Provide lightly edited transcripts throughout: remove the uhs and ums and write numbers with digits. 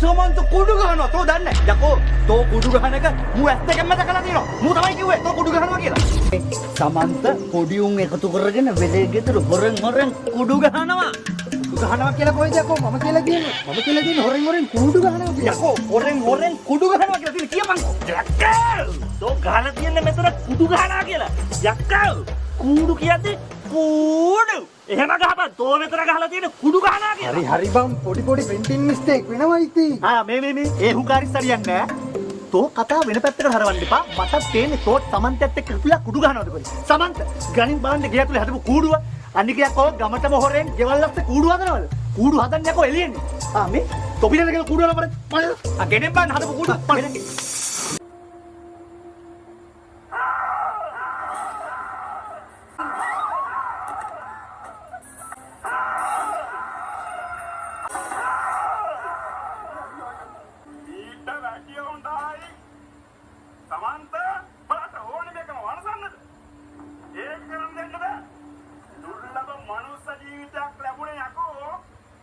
සමන්ත කුඩු ගහනවා. තෝ දන්නේ නැහැ. යකෝ තෝ කුඩු ගහන එක මූ ඇස් දෙකෙන්ම දැකලා තියෙනවා. මූ තමයි කිව්වේ තෝ කුඩු ගහනවා කියලා. සමන්ත පොඩි උන් එකතු කරගෙන වෙලේ ගෙදර හොරෙන් කුඩු ගහනවා. ගහනවා කියලා කොයිද යකෝ මම කියලා කියන්නේ හොරෙන් කුඩු ගහනවා කියලා. යකෝ හොරෙන් කුඩු ගහනවා කියලා තියෙන කියපන්කෝ. යක්කල් තෝ ගහලා තියන්නේ මෙතන කුඩු ගහනවා කියලා. යක්කල් කුඩු කියන්නේ කුඩු. එහෙම ගහපන් තෝ මෙතන ගහලා තියෙන කුඩු ගහනවා කියලා. හරි බම් පොඩි ප්‍රින්ටින් මිස්ටේක් වෙනවා ඉතින්. මේ ඒ හුකාරිස් හරියන්නේ නැහැ. තෝ කතා වෙන පැත්තකට හරවන්න එපා. මට තේන්නේ තෝ සමන්තයත් එක්ක කිපුලා කුඩු ගහනවද කොයි. සමන්ත ගණින් බලන්න ගියා තුල හදපු කූඩුව. අනිකයක් ඔය ගමටම හොරෙන් ගෙවල් අස්සේ කූඩු හදනවද? කූඩු හදන්නේ යකෝ එළියෙන්නේ. මේ තොපිලද කියලා කූඩු වල බලන්න. ගෙනෙන් බලන්න හදපු කූඩු බලන්න. සමන්ත බලන්න ඕනේ මේකම වරසන්නද? ඒක කරන් දෙන්න බෑ. දුර්ලභ මනුස්ස ජීවිතයක් ලැබුණේ යකෝ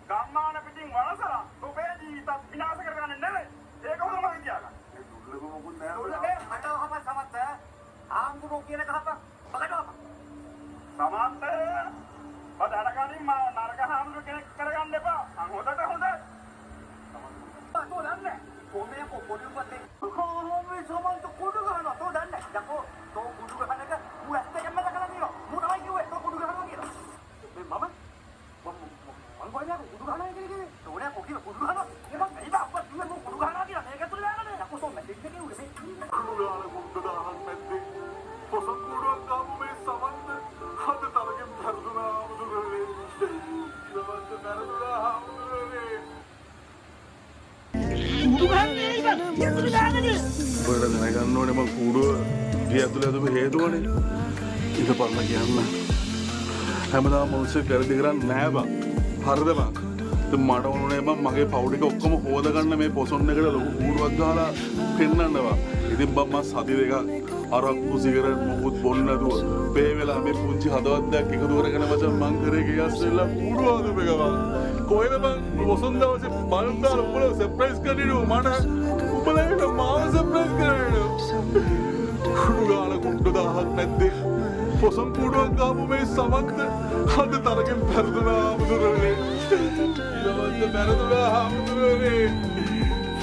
ගම්මාන පිටින් වරසලා ඔබේ ජීවිතත් විනාශ කරගන්න නෙවෙයි. ඒක හොඳම හිතියාගන්න. ඒ දුර්ලභ මොකුත් නෑ. දුර්ලභ මටවහම සමන්ත ආම්දුරෝ කියන කහප බලකවප. සමන්ත බඩඩකනින් නරක ආම්දුර කෙනෙක් කරගන්න එපා. හොඳට හොඳ. සමන්ත තෝ දන්නේ කොහේ පොඩි උපතේ කොහොමද සමන්ත කුඩු ගහනවා තෝ දන්නේ යකෝ තෝ කුඩු ගහන එක මූ ඇස් දෙකෙන්ම දැකලා තියෙනවා මූ තමයි කිව්වේ තෝ කුඩු ගහනවා කියලා මේ මම කොහෙන්ද කුඩු ගහනවා කියන්නේ තෝනේ කොකිය කුඩු ගහනවා ඒ මම ඉතින් අප්පා කිව්වේ මූ කුඩු ගහනවා කියලා මේක තුල දාගන්න යකෝ තෝ මැදින් කිව්වේ මේ කුඩුලාල කුඩු ගහන මැද්දේ පොසොන් කුඩුවක් ගාපු මේ සමන්ත හද තරගෙන් පෙරදුනා මුදුරේ සමන්ත පෙරදුනා මුදුරේ කුඩු ගහන්නේ ඒක යතුරු දාගන්නේ ඔයාලා දැනගන්න ඕනේ මම කූඩුව ගේ ඇතුලේ අදපු හේතුවනේ. ඉත පරණ කියන්න. හැමදාම මොන්සේ වැරදි කරන්නේ නැහැ බං. හරිද බං? ඉතින් මට ඕනේ බං මගේ පවු ටික ඔක්කොම හොද ගන්න මේ පොසොන් එකට ලොකු කූඩුවක් ගහලා පෙන්නන්න බං. ඉතින් බං මම සති දෙකක් අරක්කු සිගරට් මොකුත් බොන්න නැතුව පේ වෙලා මේ පුංචි හදවතක් එකතු කරගෙන මචං මං කරේ ගියස් වෙලා කූඩුව හදපු එක බං. කොහෙද බං පොසොන් දවසේ බලන් දාලා උඹලා සර්ප්‍රයිස් කරන්නේ මට උඹලා මාව සර්ප්‍රයිස් කරන්නේ. කුඩුලාල කුඩු දහහක් නැද්දේ පොසොන් කුඩුවක් ගාපු මේ සමන්ත හද තරගෙන් පෙරදුනා මුදුරනේ ඊළඟට පෙරදුනා මුදුරනේ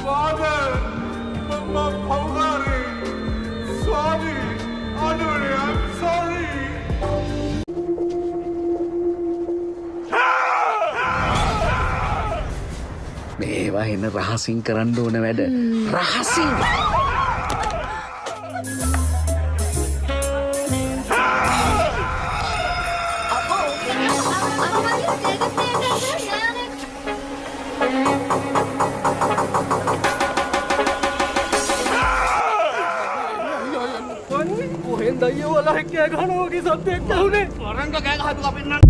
ෆාදර් මම්මා පවුකාරේ sorry අනුරේ I'm sorry මේවා එන රහසින් කරන්න ඕන වැඩ රහසින් කොහෙන්ද අයියෝ වල හැක්කෑ ගහනවා වගේ සද්දයක් ඇහුනේ. වරංග කෑ ගහපු අපින්න